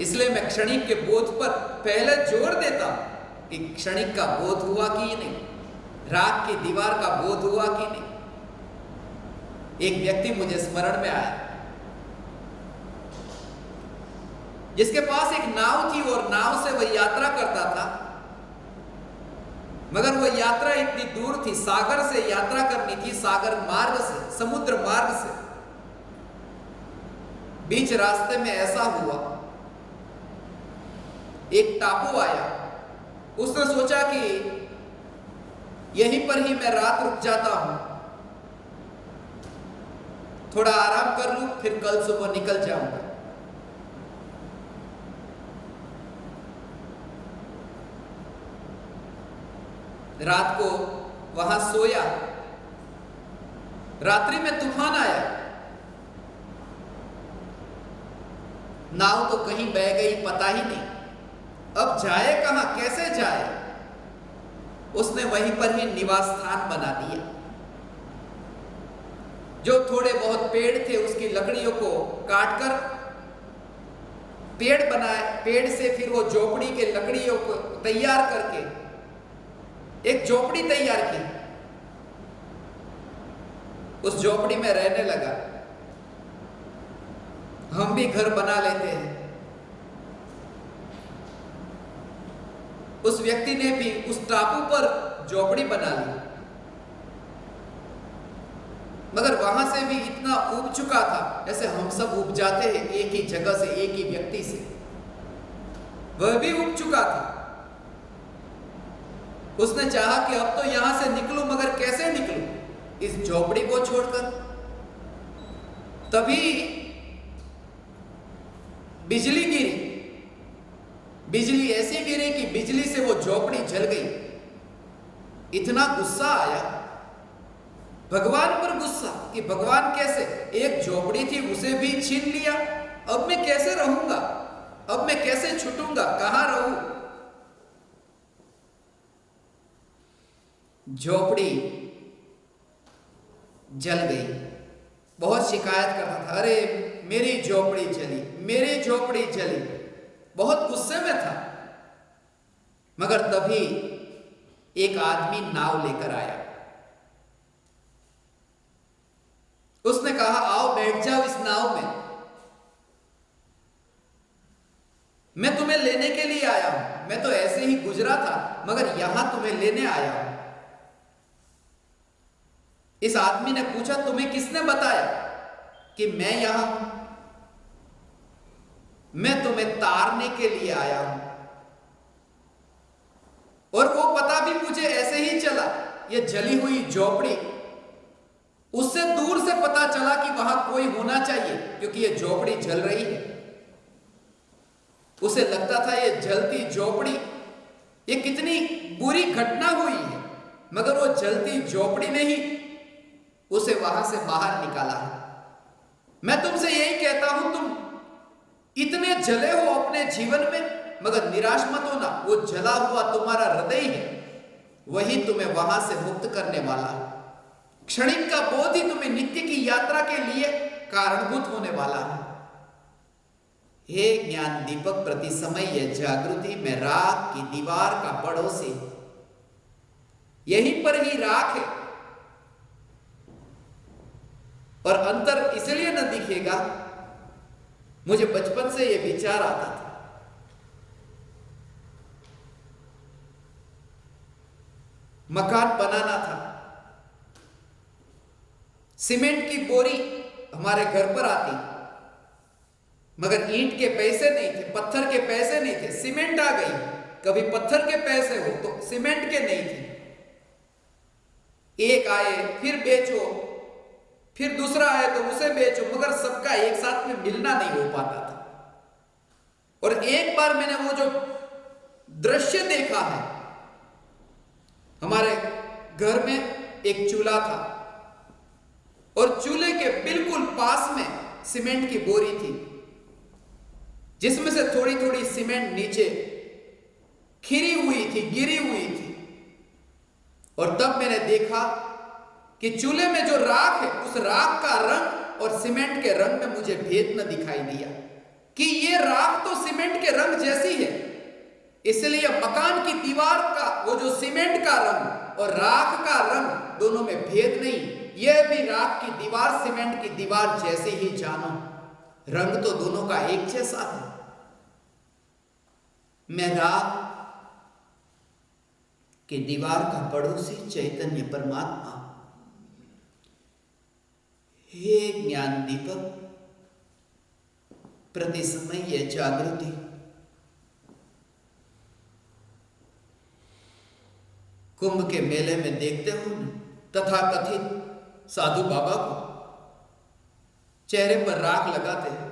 इसलिए मैं क्षणिक के बोध पर पहले जोर देता हूं कि क्षणिक का बोध हुआ कि नहीं, राख की दीवार का बोध हुआ कि नहीं। एक व्यक्ति मुझे स्मरण में आया, जिसके पास एक नाव थी और नाव से वह यात्रा करता था, मगर वह यात्रा इतनी दूर थी, सागर से यात्रा करनी थी, सागर मार्ग से, समुद्र मार्ग से। बीच रास्ते में ऐसा हुआ, एक टापू आया। उसने सोचा कि यहीं पर ही मैं रात रुक जाता हूं, थोड़ा आराम कर लूं, फिर कल सुबह निकल जाऊंगा। रात को वहां सोया। रात्रि में तूफान आया, नाव तो कहीं बह गई, पता ही नहीं। अब जाए कहां, कैसे जाए? उसने वहीं पर ही निवास स्थान बना दिया। जो थोड़े बहुत पेड़ थे उसकी लकड़ियों को काटकर पेड़ बनाए, पेड़ से फिर वो झोपड़ी के लकड़ियों को तैयार करके एक झोपड़ी तैयार की। उस झोपड़ी में रहने लगा। हम भी घर बना लेते हैं। उस व्यक्ति ने भी उस टापू पर झोपड़ी बना ली, मगर वहां से भी इतना ऊब चुका था जैसे हम सब ऊब जाते हैं एक ही जगह से, एक ही व्यक्ति से। वह भी ऊब चुका था। उसने चाहा कि अब तो यहां से निकलूं, मगर कैसे निकलूं इस झोपड़ी को छोड़कर? तभी बिजली गिरी। बिजली ऐसी गिरी कि बिजली से वो झोपड़ी जल गई। इतना गुस्सा आया भगवान पर, गुस्सा कि भगवान कैसे, एक झोपड़ी थी उसे भी छीन लिया। अब मैं कैसे रहूंगा? अब मैं कैसे छूटूंगा? कहां रहूं? झोपड़ी जल गई। बहुत शिकायत करता था, अरे मेरी झोपड़ी जली, मेरी झोपड़ी जली। बहुत गुस्से में था। मगर तभी एक आदमी नाव लेकर आया। उसने कहा, आओ बैठ जाओ इस नाव में, मैं तुम्हें लेने के लिए आया हूं। मैं तो ऐसे ही गुजरा था, मगर यहां तुम्हें लेने आया हूं। इस आदमी ने पूछा, तुम्हें किसने बताया कि मैं यहां हूं? मैं तुम्हें तारने के लिए आया हूं। और वो पता भी मुझे ऐसे ही चला। ये जली हुई झोपड़ी, उससे दूर से पता चला कि वहां कोई होना चाहिए, क्योंकि ये झोपड़ी जल रही है। उसे लगता था ये जलती झोपड़ी, ये कितनी बुरी घटना हुई है, मगर वो जलती झोपड़ी ने ही उसे वहां से बाहर निकाला है। मैं तुमसे यही कहता हूं, तुम इतने जले हो अपने जीवन में, मगर निराश मत होना। वो जला हुआ तुम्हारा हृदय है, वही तुम्हें वहां से मुक्त करने वाला है। क्षणिक का बोध ही तुम्हें नित्य की यात्रा के लिए कारणभूत होने वाला है। हे ज्ञान दीपक प्रति समय जागृति में राख की दीवार का पड़ोसी, यहीं पर ही राख है। और अंतर इसलिए न दिखेगा, मुझे बचपन से यह विचार आता था। मकान बनाना था, सीमेंट की बोरी हमारे घर पर आती, मगर ईंट के पैसे नहीं थे, पत्थर के पैसे नहीं थे। सीमेंट आ गई, कभी पत्थर के पैसे हो तो सीमेंट के नहीं थे। एक आए फिर बेचो, फिर दूसरा आए तो उसे बेचो, मगर सबका एक साथ में मिलना नहीं हो पाता था। और एक बार मैंने वो जो दृश्य देखा है, हमारे घर में एक चूल्हा था और चूल्हे के बिल्कुल पास में सीमेंट की बोरी थी, जिसमें से थोड़ी थोड़ी सीमेंट नीचे खिरी हुई थी, गिरी हुई थी। और तब मैंने देखा कि चूल्हे में जो राख है, उस राख का रंग और सीमेंट के रंग में मुझे भेद न दिखाई दिया कि ये राख तो सीमेंट के रंग जैसी है, इसलिए मकान की दीवार का वो जो सीमेंट का रंग और राख का रंग, दोनों में भेद नहीं। यह भी राख की दीवार सीमेंट की दीवार जैसे ही जानो, रंग तो दोनों का एक जैसा है। मैं राख की दीवार का पड़ोसी चैतन्य परमात्मा, हे ज्ञान दीपक प्रति समय यह जागृति, कुंभ के मेले में देखते हो तथाकथित साधु बाबा को चेहरे पर राख लगाते हैं।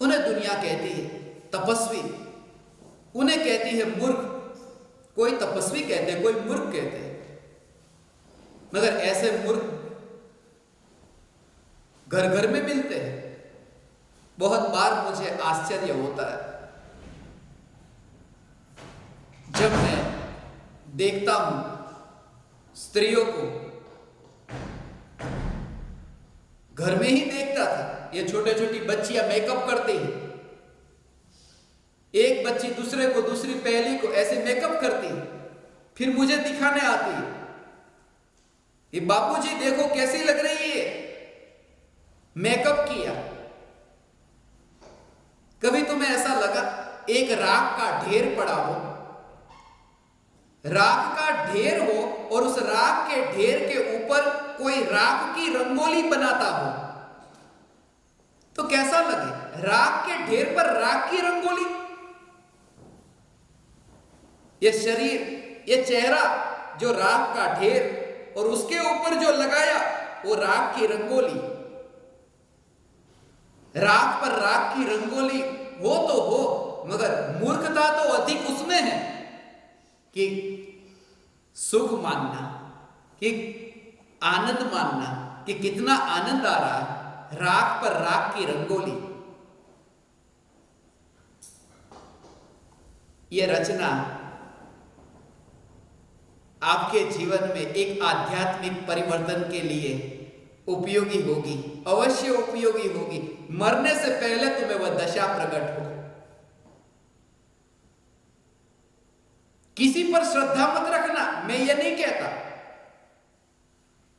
उन्हें दुनिया कहती है तपस्वी, उन्हें कहती है मूर्ख। कोई तपस्वी कहते हैं, कोई मूर्ख कहते हैं, मगर ऐसे मूर्ख घर घर में मिलते हैं। बहुत बार मुझे आश्चर्य होता है जब मैं देखता हूं स्त्रियों को, घर में ही देखता था, ये छोटे छोटी बच्चियां मेकअप करती हैं, एक बच्ची दूसरे को, दूसरी पहली को ऐसे मेकअप करती है, फिर मुझे दिखाने आती है, ये बापूजी देखो कैसी लग रही है, मेकअप किया। कभी तुम्हें ऐसा लगा एक राख का ढेर पड़ा हो, राख का ढेर हो और उस राख के ढेर के ऊपर कोई राख की रंगोली बनाता हो तो कैसा लगे? राख के ढेर पर राख की रंगोली, ये शरीर, ये चेहरा जो राख का ढेर और उसके ऊपर जो लगाया वो राख की रंगोली। राख पर राख की रंगोली हो तो हो, मगर मूर्खता तो अधिक उसमें है कि सुख मानना, कि आनंद मानना कि कितना आनंद आ रहा है, राख पर राख की रंगोली। यह रचना आपके जीवन में एक आध्यात्मिक परिवर्तन के लिए उपयोगी होगी, अवश्य उपयोगी होगी। मरने से पहले तुम्हें वह दशा प्रकट हो। किसी पर श्रद्धा मत रखना, मैं ये नहीं कहता,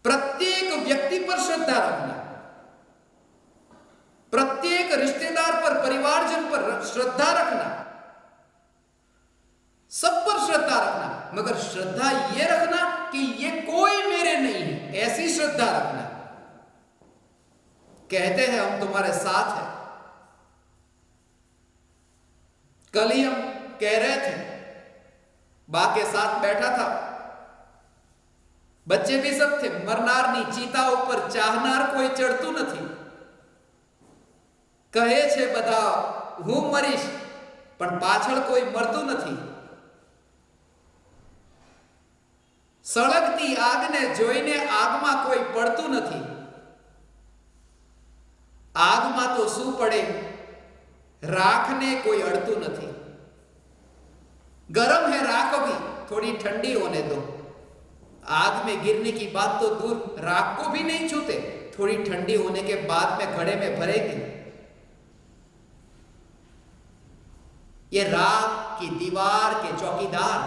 प्रत्येक व्यक्ति पर श्रद्धा रखना, प्रत्येक रिश्तेदार पर, परिवारजन पर श्रद्धा रखना, सब पर श्रद्धा रखना, मगर श्रद्धा यह रखना कि ये कोई मेरे नहीं है, ऐसी श्रद्धा रखना। कहते हैं हम तुम्हारे साथ हैं। कल ही हम कह रहे थे, बा के साथ बैठा था, बच्चे भी सब थे, मरनार नहीं, चीता ऊपर चाहनार कोई चढ़तू नहीं, कहे छे बधा हूं मरीश पण पाछळ कोई मरतू नहीं। सळगती આગને જોઈને આગમાં કોઈ પડતું નથી, આગમાં તો શું પડે, રાખને कोई अड़तू नहीं। गरम है राख भी, थोड़ी ठंडी होने दो। आग में गिरने की बात तो दूर, राख को भी नहीं छूते, थोड़ी ठंडी होने के बाद में घड़े में भरेगी। ये राख की दीवार के चौकीदार,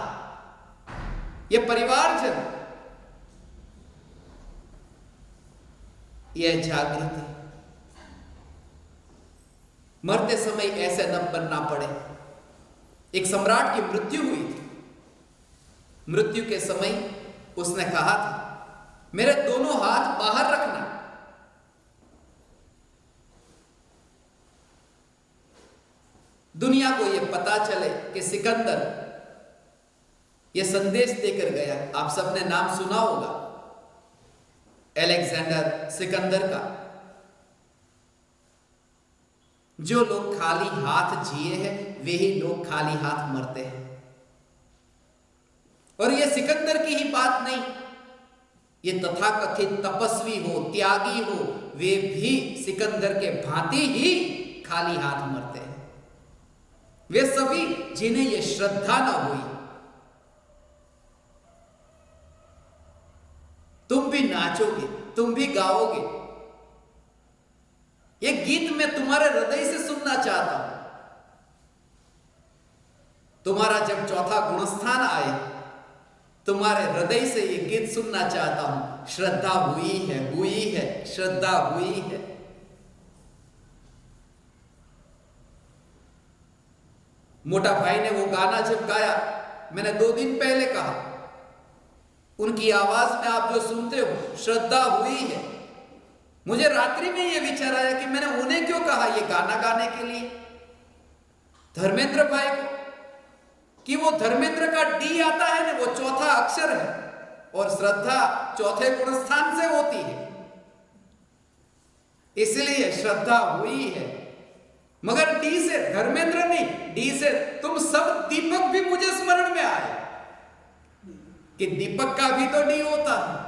ये परिवारजन, यह जागृति मरते समय ऐसे न बनना पड़े। एक सम्राट की मृत्यु हुई थी। मृत्यु के समय उसने कहा था, मेरे दोनों हाथ बाहर रखना। दुनिया को यह पता चले कि सिकंदर यह संदेश देकर गया। आप सबने नाम सुना होगा अलेक्जेंडर सिकंदर का। जो लोग खाली हाथ जिए हैं वे ही लोग खाली हाथ मरते हैं। और यह सिकंदर की ही बात नहीं, ये तथाकथित तपस्वी हो, त्यागी हो, वे भी सिकंदर के भांति ही खाली हाथ मरते हैं। वे सभी जिन्हें यह श्रद्धा न हुई। तुम भी नाचोगे, तुम भी गाओगे। यह गीत मैं तुम्हारे हृदय से सुनना चाहता हूं। तुम्हारा जब चौथा गुणस्थान आए, तुम्हारे हृदय से यह गीत सुनना चाहता हूं। श्रद्धा हुई है, श्रद्धा हुई है। मोटा भाई ने वो गाना जब गाया, मैंने 2 दिन पहले कहा, उनकी आवाज में आप जो सुनते हो, श्रद्धा हुई है। मुझे रात्रि में यह विचार आया कि मैंने उन्हें क्यों कहा यह गाना गाने के लिए, धर्मेंद्र भाई को, कि वो धर्मेंद्र का डी आता है ना, वो चौथा अक्षर है और श्रद्धा चौथे गुण स्थान से होती है, इसलिए श्रद्धा हुई है। मगर डी से धर्मेंद्र नहीं, डी से तुम सब दीपक भी मुझे स्मरण में आए कि दीपक का भी तो डी होता है।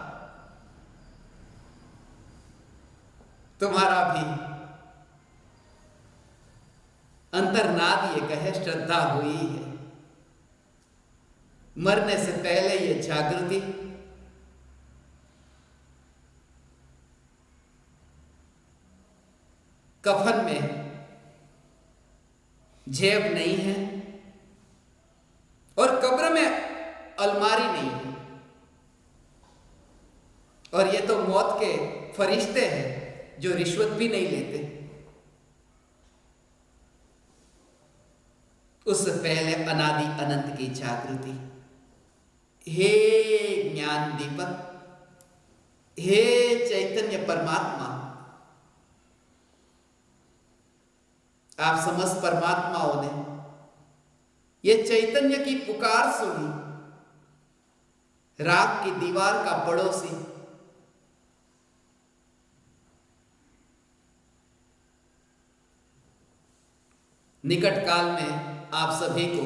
तुम्हारा भी अंतर्नाद ये कहे श्रद्धा हुई है। मरने से पहले ये जागृति, कफन में जेब नहीं है और कब्र में अलमारी नहीं है, और ये तो मौत के फरिश्ते हैं जो रिश्वत भी नहीं लेते। उससे पहले अनादि अनंत की जागृति। हे ज्ञान दीपक, हे चैतन्य परमात्मा, आप समस्त परमात्माओं ने ये चैतन्य की पुकार सुनी। राख की दीवार का पड़ोसी, निकट काल में आप सभी को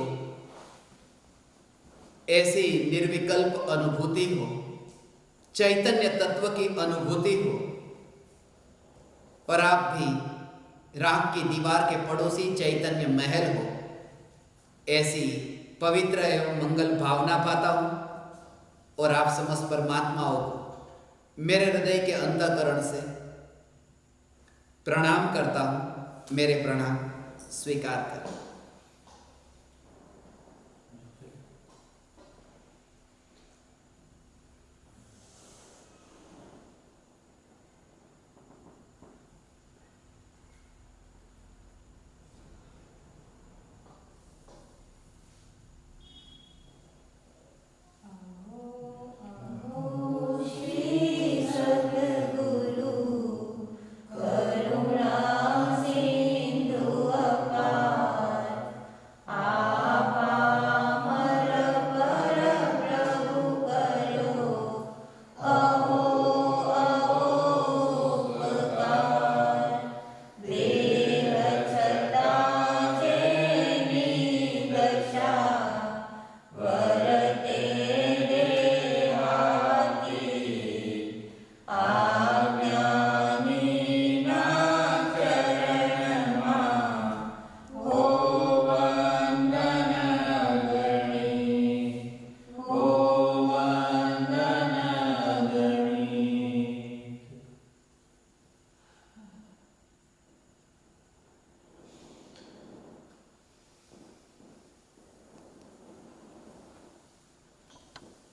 ऐसी निर्विकल्प अनुभूति हो, चैतन्य तत्व की अनुभूति हो, और आप भी राख की दीवार के पड़ोसी चैतन्य महल हो, ऐसी पवित्र एवं मंगल भावना पाता हूं। और आप समस्त परमात्माओं को मेरे हृदय के अंतःकरण से प्रणाम करता हूं। मेरे प्रणाम स्वीकार करें।